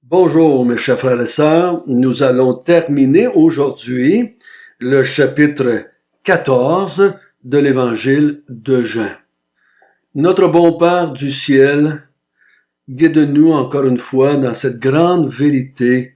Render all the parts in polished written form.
Bonjour mes chers frères et sœurs, nous allons terminer aujourd'hui le chapitre 14 de l'évangile de Jean. Notre bon Père du ciel, guide-nous encore une fois dans cette grande vérité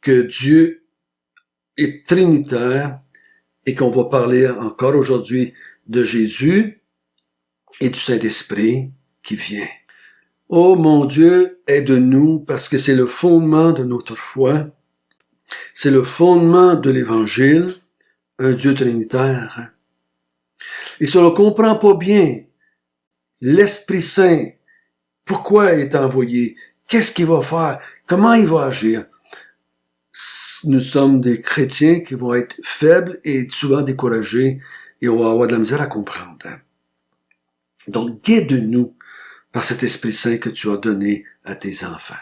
que Dieu est trinitaire et qu'on va parler encore aujourd'hui de Jésus et du Saint-Esprit qui vient. Oh mon Dieu, aide-nous parce que c'est le fondement de notre foi, c'est le fondement de l'Évangile, un Dieu trinitaire. Et si on ne comprend pas bien l'Esprit Saint, pourquoi il est envoyé, qu'est-ce qu'il va faire, comment il va agir, nous sommes des chrétiens qui vont être faibles et souvent découragés et on va avoir de la misère à comprendre. Donc, guide-nous par cet Esprit Saint que tu as donné à tes enfants.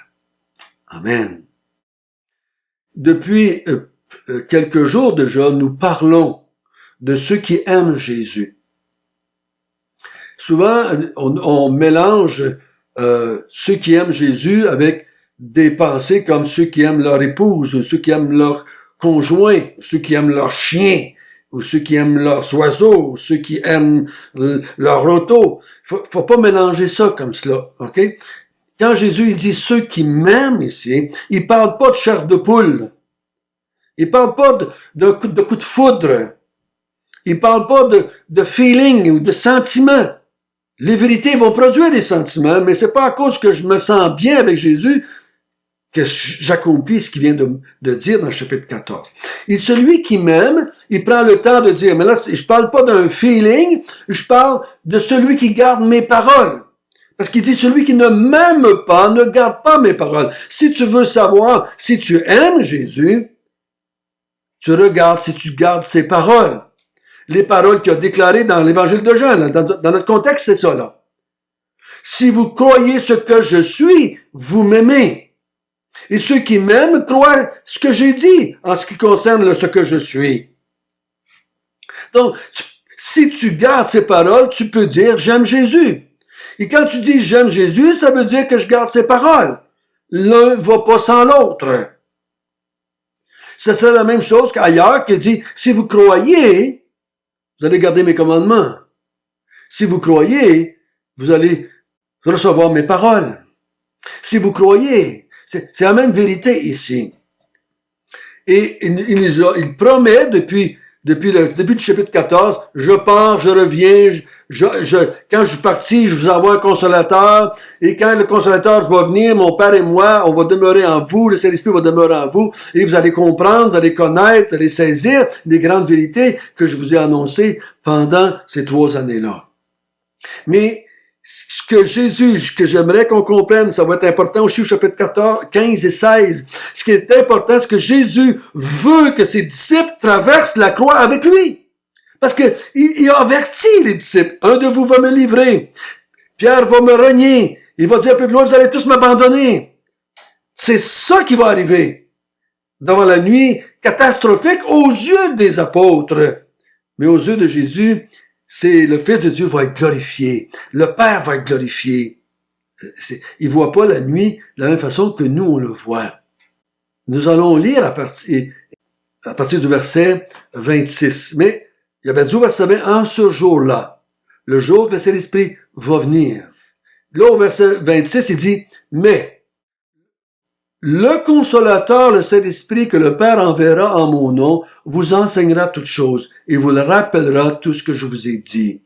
Amen. Depuis quelques jours déjà, nous parlons de ceux qui aiment Jésus. Souvent, on mélange ceux qui aiment Jésus avec des pensées comme ceux qui aiment leur épouse, ceux qui aiment leur conjoint, ceux qui aiment leur chien, ou ceux qui aiment leurs oiseaux, ou ceux qui aiment leur auto. Faut pas mélanger ça comme cela, ok? Quand Jésus il dit ceux qui m'aiment ici, il parle pas de chair de poule. Il parle pas de coup de foudre. Il parle pas de feeling ou de sentiment. Les vérités vont produire des sentiments, mais c'est pas à cause que je me sens bien avec Jésus que j'accomplis ce qu'il vient de dire dans le chapitre 14. Et celui qui m'aime, il prend le temps de dire, mais là, je parle pas d'un feeling, je parle de celui qui garde mes paroles. Parce qu'il dit, celui qui ne m'aime pas, ne garde pas mes paroles. Si tu veux savoir si tu aimes Jésus, tu regardes si tu gardes ses paroles. Les paroles qu'il a déclarées dans l'évangile de Jean, là, dans notre contexte, c'est ça, là. Si vous croyez ce que je suis, vous m'aimez. Et ceux qui m'aiment croient ce que j'ai dit en ce qui concerne ce que je suis. Donc, si tu gardes ces paroles, tu peux dire « j'aime Jésus ». Et quand tu dis « j'aime Jésus », ça veut dire que je garde ses paroles. L'un va pas sans l'autre. Ce serait la même chose qu'ailleurs qui dit « si vous croyez, vous allez garder mes commandements. Si vous croyez, vous allez recevoir mes paroles. Si vous croyez, c'est la même vérité ici. Et il promet depuis le début du chapitre 14, je pars, je reviens, quand je suis parti, je vous envoie un consolateur, et quand le consolateur va venir, mon Père et moi, on va demeurer en vous, le Saint-Esprit va demeurer en vous, et vous allez comprendre, vous allez connaître, vous allez saisir les grandes vérités que je vous ai annoncées pendant ces 3 années-là. Mais ce que j'aimerais qu'on comprenne, ça va être important aussi au chapitre 14, 15 et 16. Ce qui est important, c'est que Jésus veut que ses disciples traversent la croix avec lui. Parce que il a averti les disciples. Un de vous va me livrer. Pierre va me renier. Il va dire un peu plus loin, vous allez tous m'abandonner. C'est ça qui va arriver. Dans la nuit catastrophique aux yeux des apôtres. Mais aux yeux de Jésus, c'est le Fils de Dieu va être glorifié. Le Père va être glorifié. Il voit pas la nuit de la même façon que nous, on le voit. Nous allons lire à partir du verset 26. Mais il y avait dit au verset 20, en ce jour-là, le jour que le Saint-Esprit va venir. Là, au verset 26, il dit, mais le consolateur, le Saint-Esprit que le Père enverra en mon nom, vous enseignera toutes choses et vous le rappellera tout ce que je vous ai dit.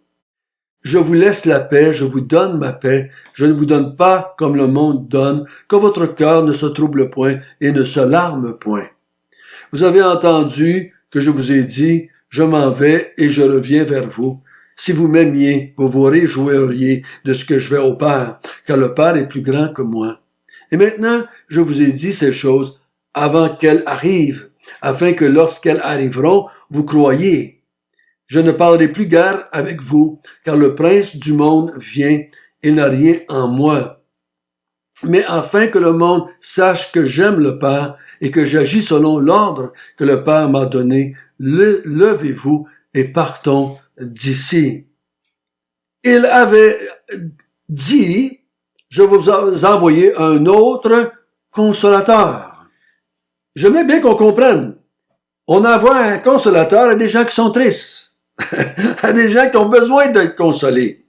Je vous laisse la paix, je vous donne ma paix, je ne vous donne pas comme le monde donne, que votre cœur ne se trouble point et ne se larme point. Vous avez entendu que je vous ai dit, je m'en vais et je reviens vers vous. Si vous m'aimiez, vous vous réjouiriez de ce que je vais au Père, car le Père est plus grand que moi. Et maintenant, je vous ai dit ces choses avant qu'elles arrivent, afin que lorsqu'elles arriveront, vous croyiez. Je ne parlerai plus guère avec vous, car le prince du monde vient et n'a rien en moi. Mais afin que le monde sache que j'aime le Père et que j'agis selon l'ordre que le Père m'a donné, levez-vous et partons d'ici. Il avait dit, je vais vous envoyer un autre consolateur. J'aimerais bien qu'on comprenne. On envoie un consolateur à des gens qui sont tristes, à des gens qui ont besoin d'être consolés.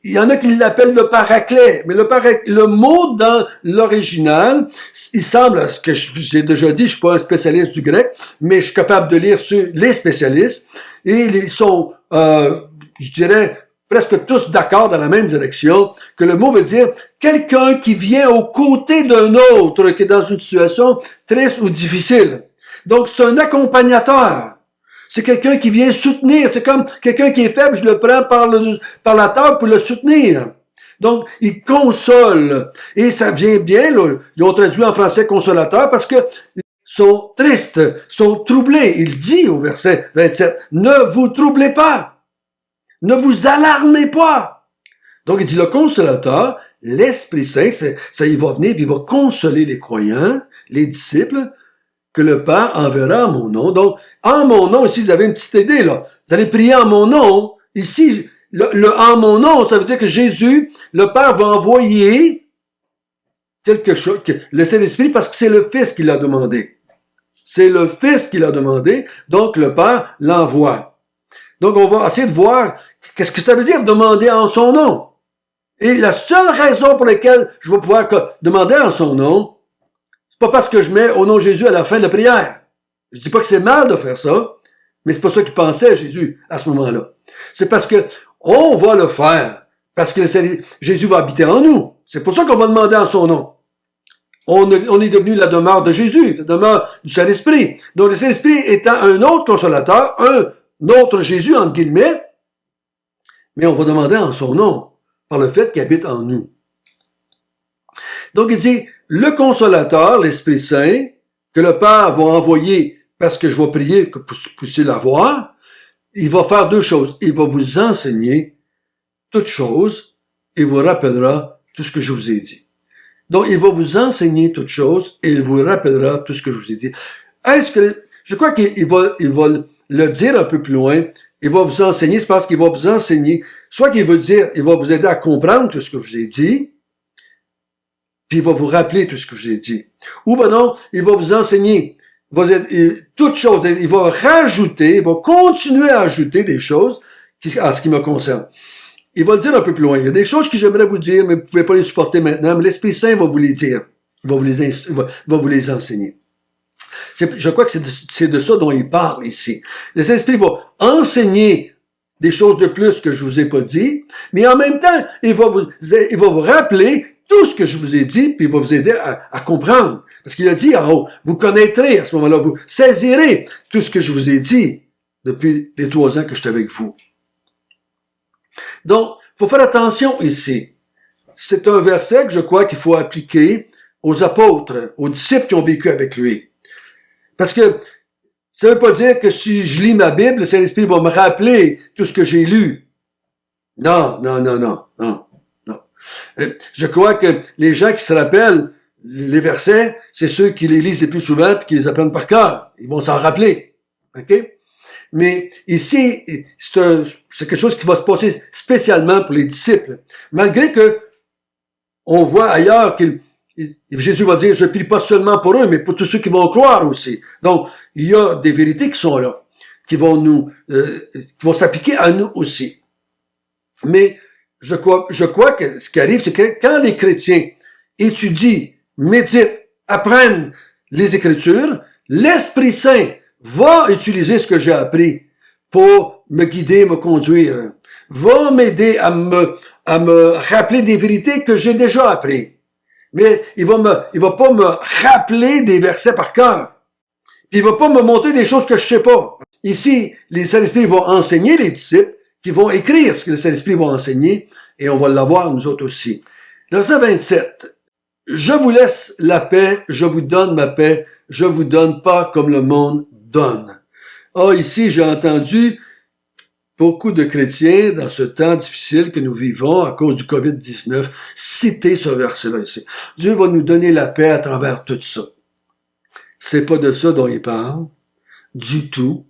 Il y en a qui l'appellent le paraclet, mais le mot dans l'original, il semble, ce que j'ai déjà dit, je suis pas un spécialiste du grec, mais je suis capable de lire sur les spécialistes, et ils sont, je dirais, presque tous d'accord dans la même direction, que le mot veut dire quelqu'un qui vient aux côtés d'un autre qui est dans une situation triste ou difficile. Donc, c'est un accompagnateur. C'est quelqu'un qui vient soutenir. C'est comme quelqu'un qui est faible, je le prends par la table pour le soutenir. Donc, il console. Et ça vient bien, là. Ils ont traduit en français consolateur parce que sont tristes, sont troublés. Il dit au verset 27, ne vous troublez pas. Ne vous alarmez pas. Donc, il dit le consolateur, l'Esprit Saint, ça il va venir puis il va consoler les croyants, les disciples, que le Père enverra en mon nom. Donc, en mon nom, ici, vous avez une petite idée, là. Vous allez prier en mon nom. Ici, le en mon nom, ça veut dire que Jésus, le Père va envoyer quelque chose, le Saint-Esprit, parce que c'est le Fils qui l'a demandé. C'est le Fils qui l'a demandé, donc le Père l'envoie. Donc, on va essayer de voir qu'est-ce que ça veut dire demander en son nom. Et la seule raison pour laquelle je vais pouvoir demander en son nom, c'est pas parce que je mets au nom de Jésus à la fin de la prière. Je dis pas que c'est mal de faire ça, mais c'est pas ça qu'il pensait Jésus à ce moment-là. C'est parce que on va le faire, parce que Jésus va habiter en nous. C'est pour ça qu'on va demander en son nom. On est devenu la demeure de Jésus, la demeure du Saint-Esprit. Donc le Saint-Esprit étant un autre consolateur, un autre Jésus, entre guillemets, mais on va demander en son nom, par le fait qu'il habite en nous. Donc il dit, le consolateur, l'Esprit Saint, que le Père va envoyer parce que je vais prier que vous puissiez l'avoir, il va faire deux choses. Il va vous enseigner toutes choses et vous rappellera tout ce que je vous ai dit. Donc, il va vous enseigner toutes choses et il vous rappellera tout ce que je vous ai dit. Je crois qu'il va le dire un peu plus loin. Il va vous enseigner, c'est parce qu'il va vous enseigner. Soit qu'il veut dire, il va vous aider à comprendre tout ce que je vous ai dit, puis il va vous rappeler tout ce que je vous ai dit. Ou ben non, il va vous enseigner toutes choses. Il va rajouter, il va continuer à ajouter des choses en ce qui me concerne. Il va le dire un peu plus loin. Il y a des choses que j'aimerais vous dire, mais vous ne pouvez pas les supporter maintenant, mais l'Esprit Saint va vous les dire. Il va vous les enseigner. Je crois que c'est de ça dont il parle ici. Le Saint-Esprit va enseigner des choses de plus que je vous ai pas dit, mais en même temps, il va vous rappeler tout ce que je vous ai dit, puis il va vous aider à comprendre. Parce qu'il a dit en haut, vous connaîtrez à ce moment-là, vous saisirez tout ce que je vous ai dit depuis les 3 ans que j'étais avec vous. Donc, il faut faire attention ici. C'est un verset que je crois qu'il faut appliquer aux apôtres, aux disciples qui ont vécu avec lui. Parce que ça ne veut pas dire que si je lis ma Bible, le Saint-Esprit va me rappeler tout ce que j'ai lu. Non. Je crois que les gens qui se rappellent les versets, c'est ceux qui les lisent les plus souvent et qui les apprennent par cœur. Ils vont s'en rappeler. OK? Mais ici, c'est quelque chose qui va se passer spécialement pour les disciples. Malgré que on voit ailleurs que Jésus va dire, je prie pas seulement pour eux, mais pour tous ceux qui vont croire aussi. Donc, il y a des vérités qui sont là, qui vont qui vont s'appliquer à nous aussi. Mais je crois que ce qui arrive, c'est que quand les chrétiens étudient, méditent, apprennent les Écritures, l'Esprit Saint va utiliser ce que j'ai appris pour me guider, me conduire, va m'aider à me rappeler des vérités que j'ai déjà apprises. Mais il va pas me rappeler des versets par cœur. Puis il va pas me montrer des choses que je sais pas. Ici, les Saint-Esprit vont enseigner les disciples, qui vont écrire ce que le Saint-Esprit va enseigner, et on va l'avoir nous autres aussi. Verset 27. Je vous laisse la paix, je vous donne ma paix, je vous donne pas comme le monde donne. Ici, j'ai entendu beaucoup de chrétiens, dans ce temps difficile que nous vivons à cause du COVID-19, citer ce verset-là ici. Dieu va nous donner la paix à travers tout ça. C'est pas de ça dont il parle. Du tout.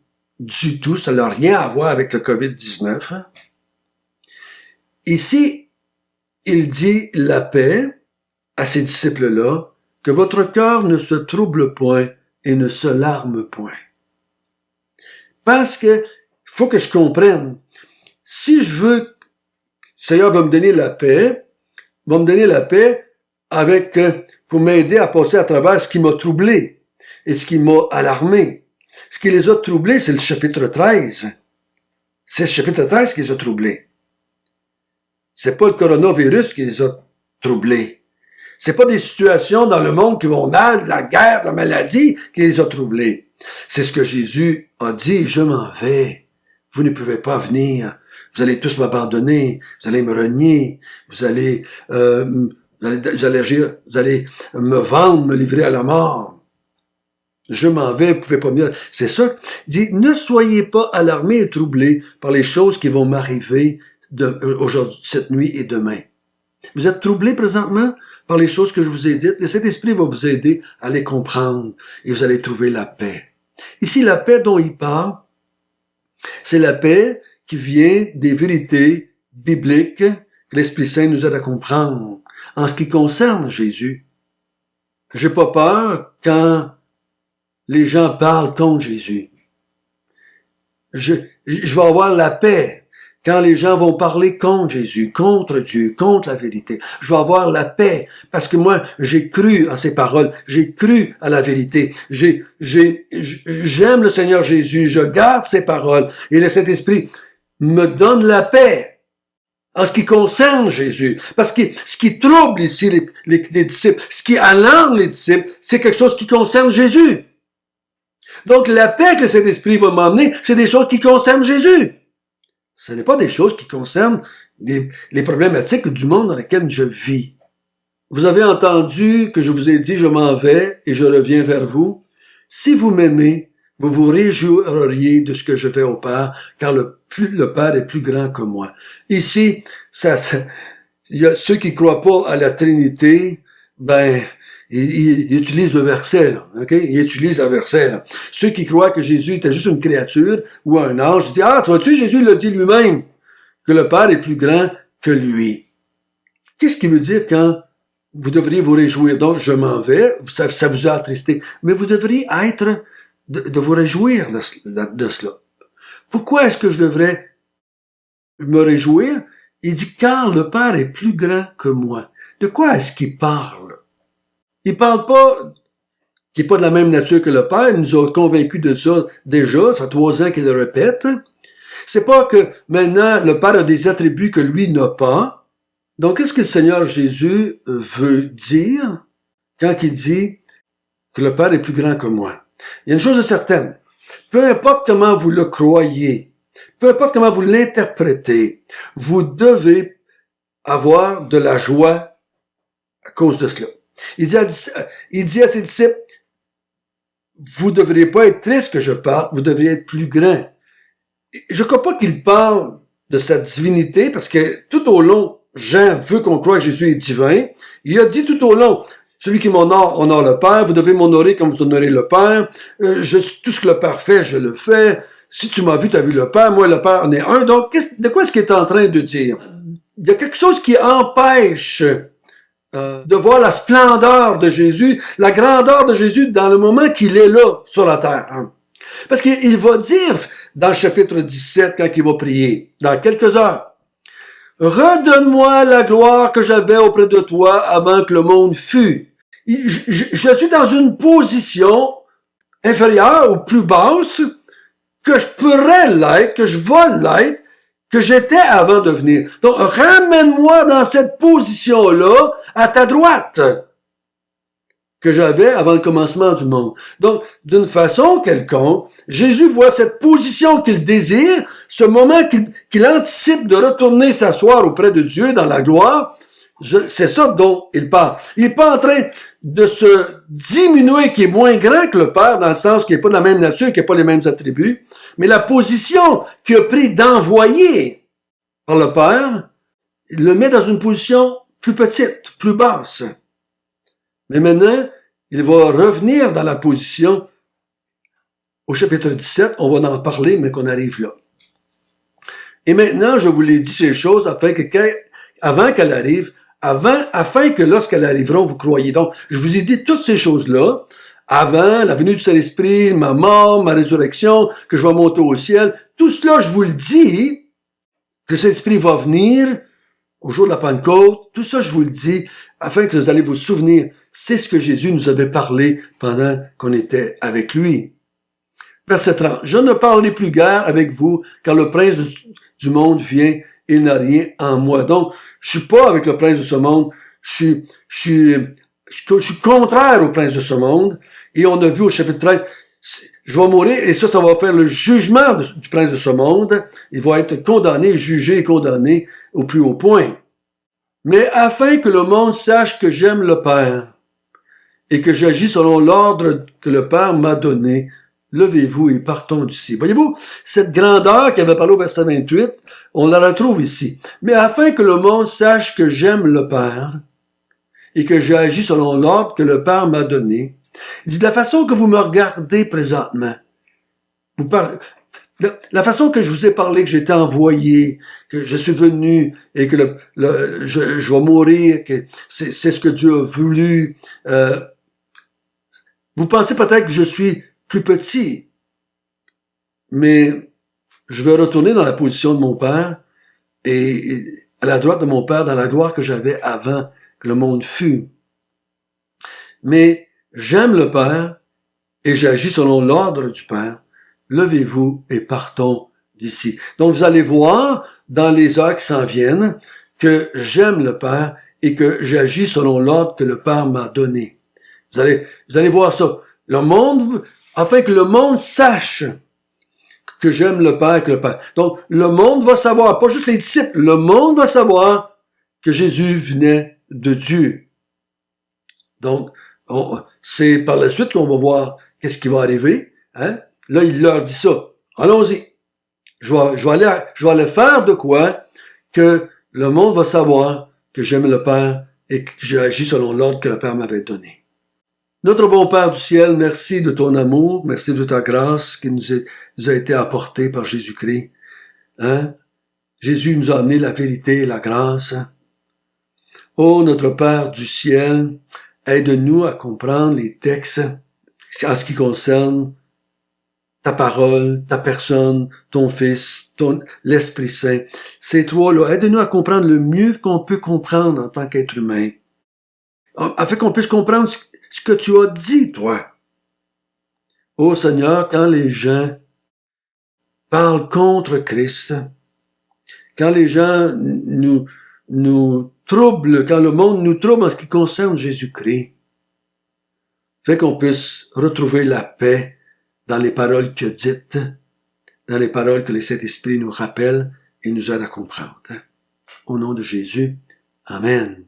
Ça n'a rien à voir avec le COVID-19. Hein? Ici, il dit la paix à ces disciples-là que votre cœur ne se trouble point et ne se larme point. Parce que, faut que je comprenne, si je veux, le Seigneur va me donner la paix avec, pour m'aider à passer à travers ce qui m'a troublé et ce qui m'a alarmé. Ce qui les a troublés, c'est le chapitre 13. C'est le chapitre 13 qui les a troublés. C'est pas le coronavirus qui les a troublés. C'est pas des situations dans le monde qui vont mal, la guerre, la maladie qui les a troublés. C'est ce que Jésus a dit, je m'en vais. Vous ne pouvez pas venir. Vous allez tous m'abandonner. Vous allez me renier. Vous allez me vendre, me livrer à la mort. Je m'en vais, vous pouvez pas venir. C'est ça. Il dit, ne soyez pas alarmés et troublés par les choses qui vont m'arriver aujourd'hui, cette nuit et demain. Vous êtes troublés présentement par les choses que je vous ai dites. Le Saint-Esprit va vous aider à les comprendre et vous allez trouver la paix. Ici, la paix dont il parle, c'est la paix qui vient des vérités bibliques que l'Esprit Saint nous aide à comprendre en ce qui concerne Jésus. J'ai pas peur quand les gens parlent contre Jésus. Je vais avoir la paix quand les gens vont parler contre Jésus, contre Dieu, contre la vérité. Je vais avoir la paix parce que moi, j'ai cru en ses paroles, j'ai cru à la vérité. J'aime le Seigneur Jésus, je garde ses paroles et le Saint-Esprit me donne la paix en ce qui concerne Jésus. Parce que ce qui trouble ici les disciples, ce qui alarme les disciples, c'est quelque chose qui concerne Jésus. Donc, la paix que le Saint-Esprit va m'emmener, c'est des choses qui concernent Jésus. Ce n'est pas des choses qui concernent les problématiques du monde dans lequel je vis. Vous avez entendu que je vous ai dit, je m'en vais et je reviens vers vous. Si vous m'aimez, vous vous réjouiriez de ce que je fais au Père, car le Père est plus grand que moi. Ici, il y a ceux qui croient pas à la Trinité, il utilise le verset, là, ok? Il utilise un verset, là. Ceux qui croient que Jésus était juste une créature ou un ange, ils disent, tu vois-tu, Jésus l'a dit lui-même, que le Père est plus grand que lui. Qu'est-ce qu'il veut dire quand vous devriez vous réjouir? Donc, je m'en vais, ça vous a attristé, mais vous devriez être, de vous réjouir de cela. Pourquoi est-ce que je devrais me réjouir? Il dit, car le Père est plus grand que moi. De quoi est-ce qu'il parle? Il parle pas qu'il n'est pas de la même nature que le Père. Il nous a convaincus de ça déjà. Ça fait 3 ans qu'il le répète. C'est pas que maintenant le Père a des attributs que lui n'a pas. Donc, qu'est-ce que le Seigneur Jésus veut dire quand il dit que le Père est plus grand que moi? Il y a une chose de certaine. Peu importe comment vous le croyez, peu importe comment vous l'interprétez, vous devez avoir de la joie à cause de cela. Il dit à ses disciples, vous ne devriez pas être triste que je parle, vous devriez être plus grand. Je ne crois pas qu'il parle de sa divinité, parce que tout au long, Jean veut qu'on croie que Jésus est divin. Il a dit tout au long, celui qui m'honore, honore le Père, vous devez m'honorer comme vous honorez le Père. Tout ce que le Père fait, je le fais. Si tu m'as vu, tu as vu le Père. Moi, le Père en est un. Donc, de quoi est-ce qu'il est en train de dire? Il y a quelque chose qui empêche de voir la splendeur de Jésus, la grandeur de Jésus dans le moment qu'il est là, sur la terre. Parce qu'il va dire, dans le chapitre 17, quand il va prier, dans quelques heures, « Redonne-moi la gloire que j'avais auprès de toi avant que le monde fût. » Je suis dans une position inférieure ou plus basse que je pourrais l'être, que je vais l'être, que j'étais avant de venir. Donc, ramène-moi dans cette position-là, à ta droite, que j'avais avant le commencement du monde. Donc, d'une façon quelconque, Jésus voit cette position qu'il désire, ce moment qu'il anticipe de retourner s'asseoir auprès de Dieu dans la gloire. C'est ça dont il parle. Il n'est pas en train de se diminuer, qui est moins grand que le Père, dans le sens qu'il n'est pas de la même nature, qu'il n'a pas les mêmes attributs, mais la position qu'il a pris d'envoyer par le Père, il le met dans une position plus petite, plus basse. Mais maintenant, il va revenir dans la position, au chapitre 17, on va en parler, mais qu'on arrive là. Et maintenant, je vous l'ai dit ces choses, afin que avant qu'elle arrive, afin que lorsqu'elles arriveront, vous croyez. Donc, je vous ai dit toutes ces choses-là, avant la venue du Saint-Esprit, ma mort, ma résurrection, que je vais monter au ciel. Tout cela, je vous le dis, que le Saint-Esprit va venir au jour de la Pentecôte. Tout ça, je vous le dis, afin que vous allez vous souvenir. C'est ce que Jésus nous avait parlé pendant qu'on était avec lui. Verset 30. Je ne parlerai plus guère avec vous, car le prince du monde vient, il n'a rien en moi. Donc, je suis pas avec le prince de ce monde, je suis contraire au prince de ce monde. Et on a vu au chapitre 13, je vais mourir, et ça va faire le jugement du prince de ce monde. Il va être condamné, jugé et condamné au plus haut point. Mais afin que le monde sache que j'aime le Père, et que j'agis selon l'ordre que le Père m'a donné, levez-vous et partons d'ici. Voyez-vous, cette grandeur qui avait parlé au verset 28, on la retrouve ici. Mais afin que le monde sache que j'aime le Père, et que j'agis selon l'ordre que le Père m'a donné, il dit, de la façon que vous me regardez présentement, la façon que je vous ai parlé, que j'étais envoyé, que je suis venu et que je vais mourir, que c'est ce que Dieu a voulu, vous pensez peut-être que je suis plus petit, mais je vais retourner dans la position de mon Père et à la droite de mon Père, dans la gloire que j'avais avant que le monde fût. Mais j'aime le Père et j'agis selon l'ordre du Père. Levez-vous et partons d'ici. Donc vous allez voir dans les heures qui s'en viennent que j'aime le Père et que j'agis selon l'ordre que le Père m'a donné. Vous allez voir ça. Le monde, afin que le monde sache que j'aime le Père et que le Père. Donc le monde va savoir, pas juste les disciples, le monde va savoir que Jésus venait de Dieu. Donc, c'est par la suite qu'on va voir qu'est-ce qui va arriver. Hein? Là, il leur dit ça. Allons-y. Je vais aller faire de quoi que le monde va savoir que j'aime le Père et que j'agis selon l'ordre que le Père m'avait donné. Notre bon Père du ciel, merci de ton amour, merci de ta grâce qui nous a été apportée par Jésus-Christ. Hein? Jésus nous a amené la vérité et la grâce. Ô notre Père du ciel, aide-nous à comprendre les textes en ce qui concerne ta parole, ta personne, ton Fils, l'Esprit Saint. C'est toi, là. Aide-nous à comprendre le mieux qu'on peut comprendre en tant qu'être humain. Afin qu'on puisse comprendre ce que tu as dit, toi. Ô Seigneur, quand les gens parlent contre Christ, quand les gens nous troublent, quand le monde nous trouble en ce qui concerne Jésus-Christ, fait qu'on puisse retrouver la paix dans les paroles que dites, dans les paroles que le Saint-Esprit nous rappelle et nous aide à comprendre. Au nom de Jésus, Amen.